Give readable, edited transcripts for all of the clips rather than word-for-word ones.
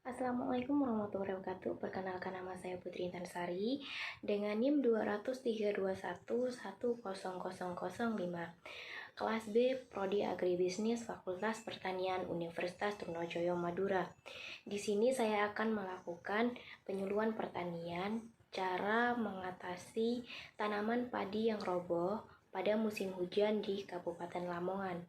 Assalamualaikum warahmatullahi wabarakatuh. Perkenalkan, nama saya Putri Intansari dengan NIM 20321000005. Kelas B, Prodi Agribisnis, Fakultas Pertanian, Universitas Trunojoyo Madura. Di sini saya akan melakukan penyuluhan pertanian, cara mengatasi tanaman padi yang roboh pada musim hujan di Kabupaten Lamongan.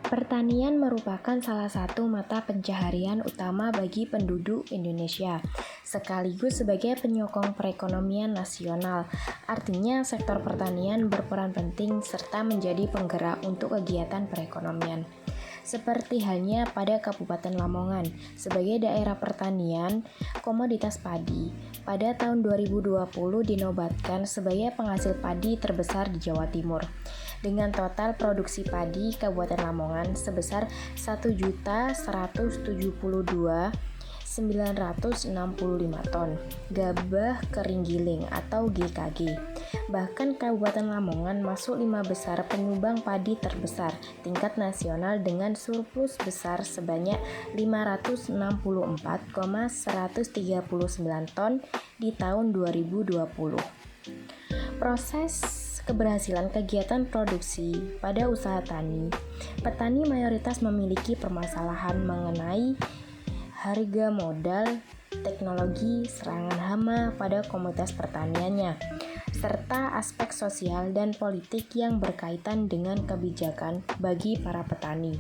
Pertanian merupakan salah satu mata pencaharian utama bagi penduduk Indonesia, sekaligus sebagai penyokong perekonomian nasional. Artinya, sektor pertanian berperan penting serta menjadi penggerak untuk kegiatan perekonomian. Seperti halnya pada Kabupaten Lamongan, sebagai daerah pertanian komoditas padi, pada tahun 2020 dinobatkan sebagai penghasil padi terbesar di Jawa Timur, dengan total produksi padi Kabupaten Lamongan sebesar 1.172.965 ton gabah kering giling atau GKG. Bahkan Kabupaten Lamongan masuk 5 besar penyumbang padi terbesar tingkat nasional dengan surplus besar sebanyak 564,139 ton di tahun 2020. Proses keberhasilan kegiatan produksi pada usaha tani. Petani mayoritas memiliki permasalahan mengenai harga modal, teknologi, serangan hama pada komoditas pertaniannya, serta aspek sosial dan politik yang berkaitan dengan kebijakan bagi para petani.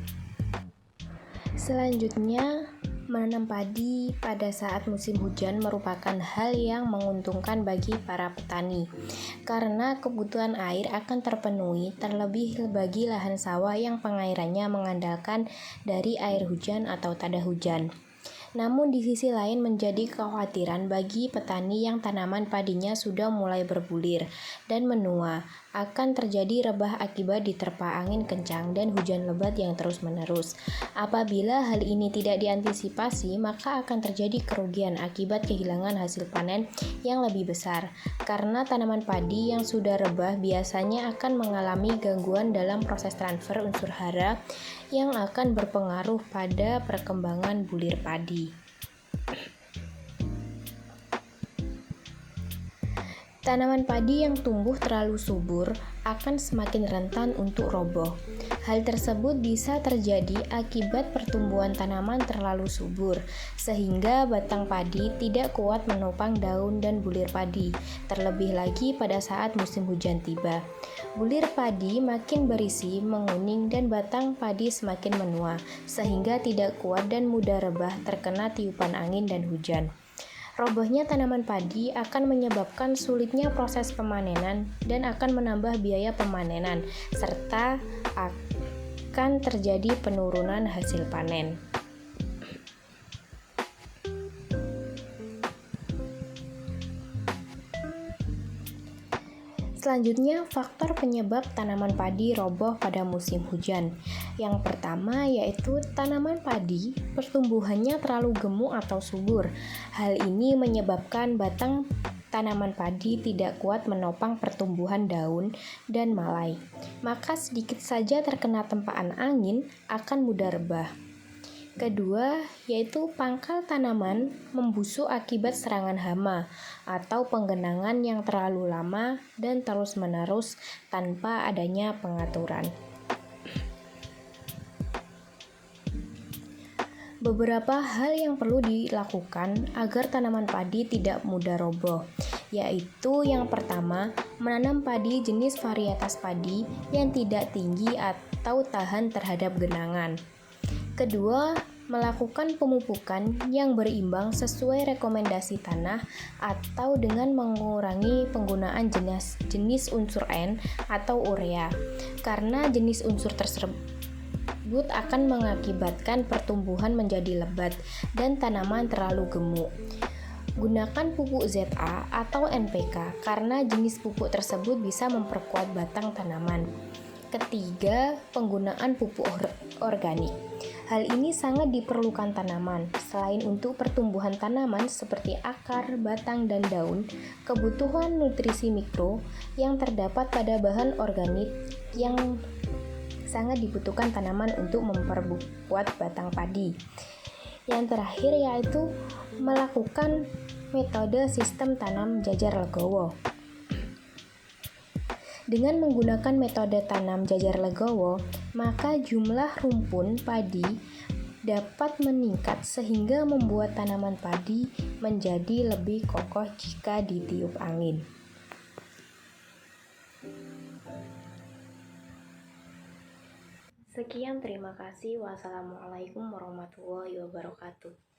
Selanjutnya, menanam padi pada saat musim hujan merupakan hal yang menguntungkan bagi para petani, karena kebutuhan air akan terpenuhi, terlebih bagi lahan sawah yang pengairannya mengandalkan dari air hujan atau tada hujan. Namun di sisi lain menjadi kekhawatiran bagi petani yang tanaman padinya sudah mulai berbulir dan menua, akan terjadi rebah akibat diterpa angin kencang dan hujan lebat yang terus-menerus. Apabila hal ini tidak diantisipasi, maka akan terjadi kerugian akibat kehilangan hasil panen yang lebih besar, karena tanaman padi yang sudah rebah biasanya akan mengalami gangguan dalam proses transfer unsur hara yang akan berpengaruh pada perkembangan bulir padi. Tanaman padi yang tumbuh terlalu subur akan semakin rentan untuk roboh. Hal tersebut bisa terjadi akibat pertumbuhan tanaman terlalu subur, sehingga batang padi tidak kuat menopang daun dan bulir padi, terlebih lagi pada saat musim hujan tiba. Bulir padi makin berisi, menguning, dan batang padi semakin menua, sehingga tidak kuat dan mudah rebah terkena tiupan angin dan hujan. Robohnya tanaman padi akan menyebabkan sulitnya proses pemanenan dan akan menambah biaya pemanenan, serta akan terjadi penurunan hasil panen. Selanjutnya, faktor penyebab tanaman padi roboh pada musim hujan. Yang pertama yaitu tanaman padi pertumbuhannya terlalu gemuk atau subur. Hal ini menyebabkan batang tanaman padi tidak kuat menopang pertumbuhan daun dan malai. Maka sedikit saja terkena tempaan angin akan mudah rebah. Kedua, yaitu pangkal tanaman membusuk akibat serangan hama atau penggenangan yang terlalu lama dan terus-menerus tanpa adanya pengaturan. Beberapa hal yang perlu dilakukan agar tanaman padi tidak mudah roboh, yaitu yang pertama, menanam padi jenis varietas padi yang tidak tinggi atau tahan terhadap genangan. Kedua, melakukan pemupukan yang berimbang sesuai rekomendasi tanah atau dengan mengurangi penggunaan jenis unsur N atau urea, karena jenis unsur tersebut akan mengakibatkan pertumbuhan menjadi lebat dan tanaman terlalu gemuk. Gunakan pupuk ZA atau NPK karena jenis pupuk tersebut bisa memperkuat batang tanaman. Ketiga, penggunaan pupuk organik. Hal ini sangat diperlukan tanaman. Selain untuk pertumbuhan tanaman seperti akar, batang, dan daun, kebutuhan nutrisi mikro yang terdapat pada bahan organik yang sangat dibutuhkan tanaman untuk memperkuat batang padi. Yang terakhir yaitu melakukan metode sistem tanam jajar legowo. Dengan menggunakan metode tanam jajar legowo, maka jumlah rumpun padi dapat meningkat sehingga membuat tanaman padi menjadi lebih kokoh jika ditiup angin. Sekian, terima kasih. Wassalamualaikum warahmatullahi wabarakatuh.